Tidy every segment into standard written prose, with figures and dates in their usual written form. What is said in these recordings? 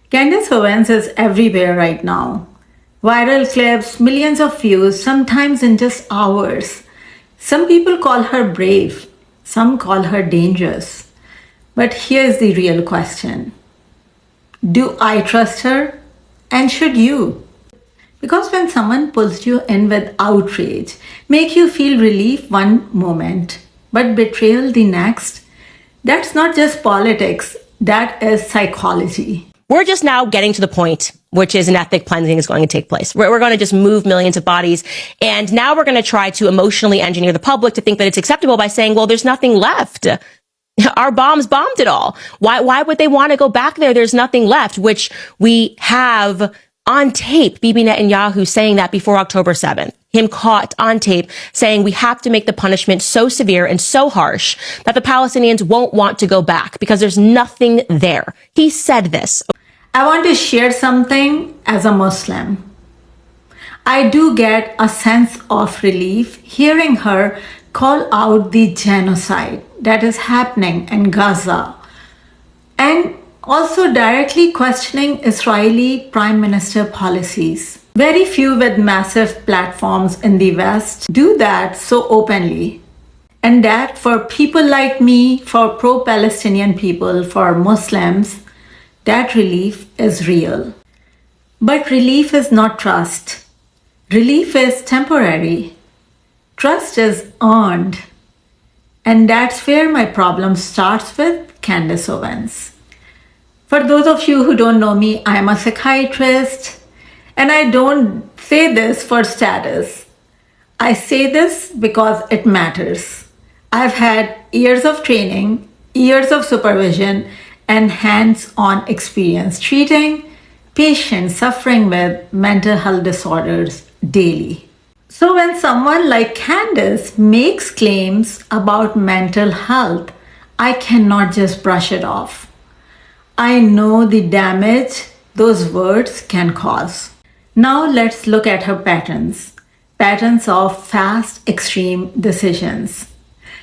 Candace Owens is everywhere right now. Viral clips, millions of views, sometimes in just hours. Some people call her brave, some call her dangerous. But here's the real question: do I trust her? And should you? Because when someone pulls you in with outrage, make you feel relief one moment, but betrayal the next, that's not just politics, that is psychology. We're just now getting to the point, which is an ethnic cleansing is going to take place. We're going to just move millions of bodies. And now we're going to try to emotionally engineer the public to think that it's acceptable by saying, well, there's nothing left. Our bombs bombed it all. Why would they want to go back there? There's nothing left, which we have on tape, Bibi Netanyahu saying that before October 7th. Him caught on tape saying we have to make the punishment so severe and so harsh that the Palestinians won't want to go back because there's nothing there. He said this. I want to share something as a Muslim. I do get a sense of relief hearing her call out the genocide that is happening in Gaza and also directly questioning Israeli Prime Minister policies. Very few with massive platforms in the West do that so openly. And that for people like me, for pro-Palestinian people, for Muslims, that relief is real. But relief is not trust. Relief is temporary. Trust is earned. And that's where my problem starts with Candace Owens. For those of you who don't know me, I am a psychiatrist, and I don't say this for status. I say this because it matters. I've had years of training, years of supervision, and hands-on experience treating patients suffering with mental health disorders daily. So when someone like Candace makes claims about mental health, I cannot just brush it off. I know the damage those words can cause. Now let's look at her patterns. Patterns of fast, extreme decisions.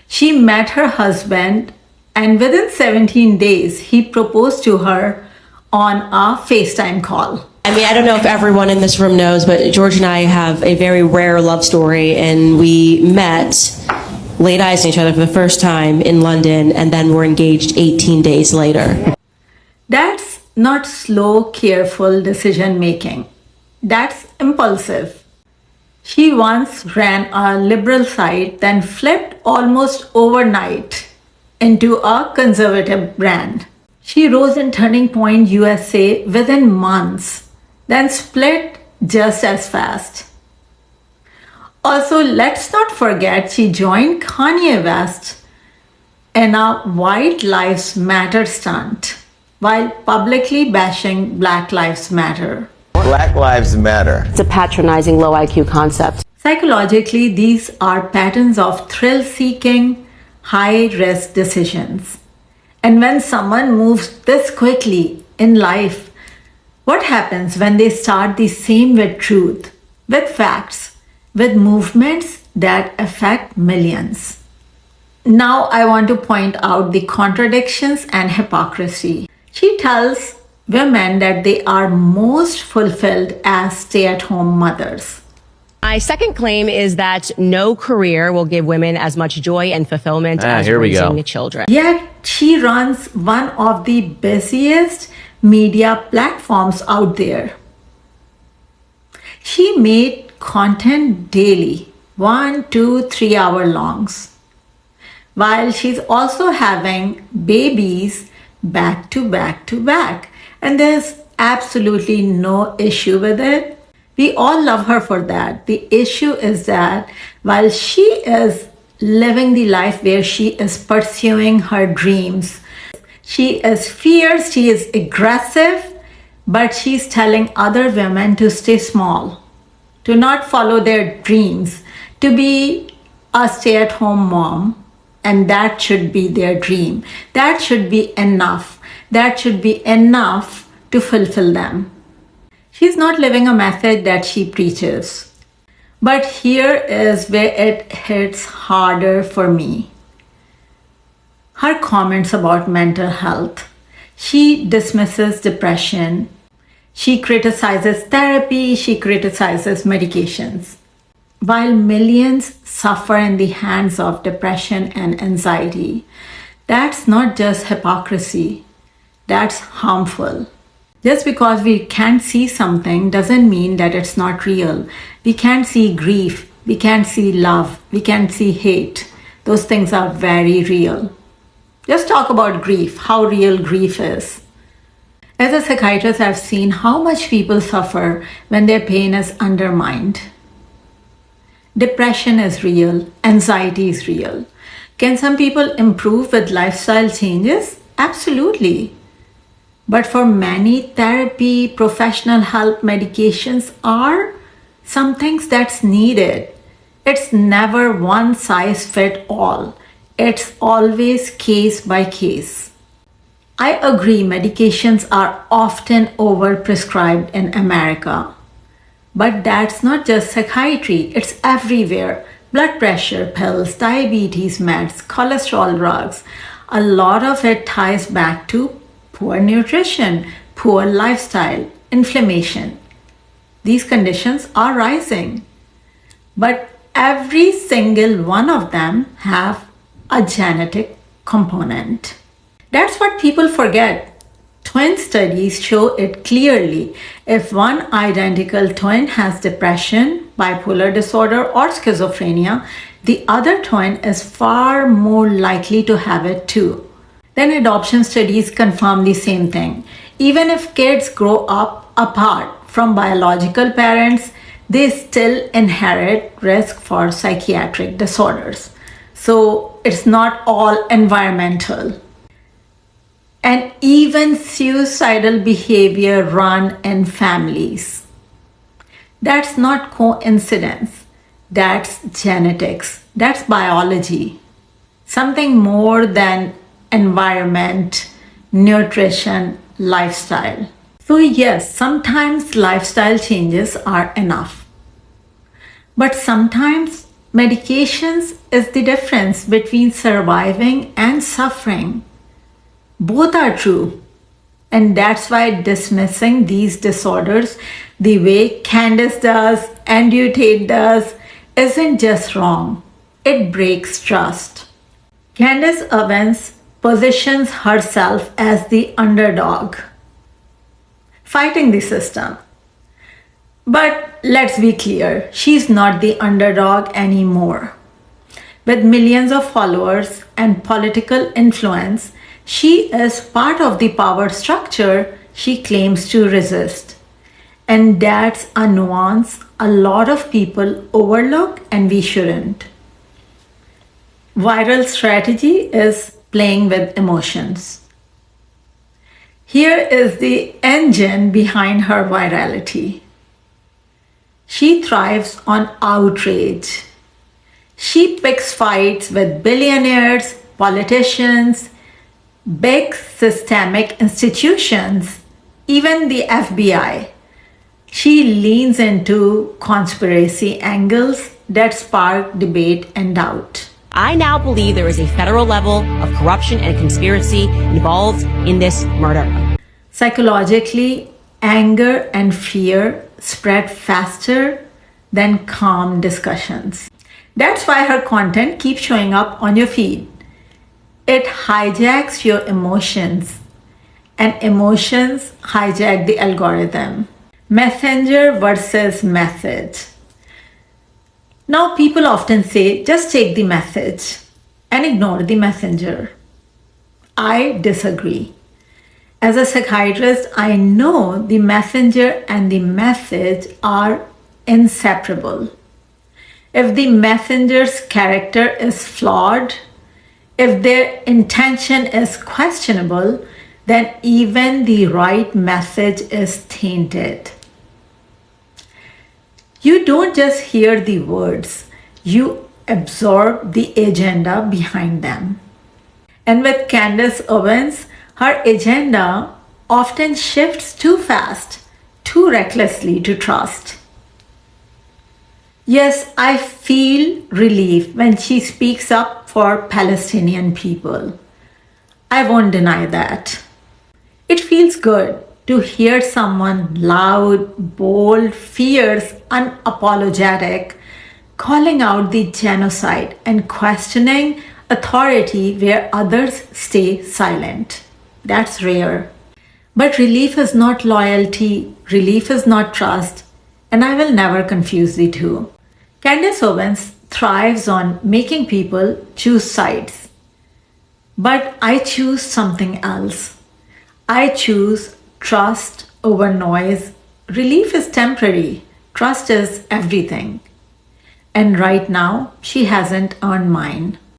She met her husband, and within 17 days, he proposed to her on a FaceTime call. I mean, I don't know if everyone in this room knows, but George and I have a very rare love story, and we met, laid eyes on each other for the first time in London, and then were engaged 18 days later. That's not slow, careful decision making. That's impulsive. She once ran a liberal site, then flipped almost overnight into a conservative brand. She rose in Turning Point USA within months, then split just as fast. Also, let's not forget she joined Kanye West in a White Lives Matter stunt while publicly bashing Black Lives Matter. Black Lives Matter. It's a patronizing low IQ concept. Psychologically, these are patterns of thrill-seeking, high-risk decisions. And when someone moves this quickly in life, what happens when they start the same with truth, with facts, with movements that affect millions? Now I want to point out the contradictions and hypocrisy. She tells women that they are most fulfilled as stay-at-home mothers. My second claim is that no career will give women as much joy and fulfillment as raising children. Yet she runs one of the busiest media platforms out there. She made content daily, 1, 2, 3 hour longs, while she's also having babies back to back to back. And there's absolutely no issue with it. We all love her for that. The issue is that while she is living the life where she is pursuing her dreams, she is fierce, she is aggressive, but she's telling other women to stay small, to not follow their dreams, to be a stay-at-home mom, and that should be their dream. That should be enough. That should be enough to fulfill them. She's not living a message that she preaches. But here is where it hits harder for me. Her comments about mental health. She dismisses depression. She criticizes therapy. She criticizes medications. While millions suffer in the hands of depression and anxiety, that's not just hypocrisy, that's harmful. Just because we can't see something doesn't mean that it's not real. We can't see grief, we can't see love, we can't see hate. Those things are very real. Just talk about grief, how real grief is. As a psychiatrist, I've seen how much people suffer when their pain is undermined. Depression is real, anxiety is real. Can some people improve with lifestyle changes? Absolutely. But for many, therapy, professional help, medications are some things that's needed. It's never one size fit all. It's always case by case. I agree medications are often overprescribed in America. But that's not just psychiatry, it's everywhere. Blood pressure pills, diabetes meds, cholesterol drugs. A lot of it ties back to poor nutrition, poor lifestyle, inflammation. These conditions are rising. But every single one of them have a genetic component. That's what people forget. Twin studies show it clearly. If one identical twin has depression, bipolar disorder, or schizophrenia, the other twin is far more likely to have it too. Then adoption studies confirm the same thing. Even if kids grow up apart from biological parents, they still inherit risk for psychiatric disorders. So it's not all environmental. And even suicidal behavior run in families. That's not coincidence. That's genetics. That's biology. Something more than environment, nutrition, lifestyle. So yes, sometimes lifestyle changes are enough. But sometimes medications is the difference between surviving and suffering. Both are true. And that's why dismissing these disorders the way Candace does and Tate does isn't just wrong. It breaks trust. Candace Owens positions herself as the underdog, fighting the system. But let's be clear, she's not the underdog anymore. With millions of followers and political influence, she is part of the power structure she claims to resist. And that's a nuance a lot of people overlook and we shouldn't. Viral strategy is playing with emotions. Here is the engine behind her virality. She thrives on outrage. She picks fights with billionaires, politicians, big systemic institutions, even the FBI. She leans into conspiracy angles that spark debate and doubt. I now believe there is a federal level of corruption and conspiracy involved in this murder. Psychologically, anger and fear spread faster than calm discussions. That's why her content keeps showing up on your feed. It hijacks your emotions, and emotions hijack the algorithm. Messenger versus message. Now, people often say, just take the message and ignore the messenger. I disagree. As a psychiatrist, I know the messenger and the message are inseparable. If the messenger's character is flawed, if their intention is questionable, then even the right message is tainted. You don't just hear the words, you absorb the agenda behind them. And with Candace Owens, her agenda often shifts too fast, too recklessly to trust. Yes, I feel relief when she speaks up for Palestinian people. I won't deny that. It feels good to hear someone loud, bold, fierce, unapologetic, calling out the genocide and questioning authority where others stay silent. That's rare. But relief is not loyalty, relief is not trust, and I will never confuse the two. Candace Owens thrives on making people choose sides. But I choose something else. I choose trust over noise. Relief is temporary, trust is everything. And right now, she hasn't earned mine.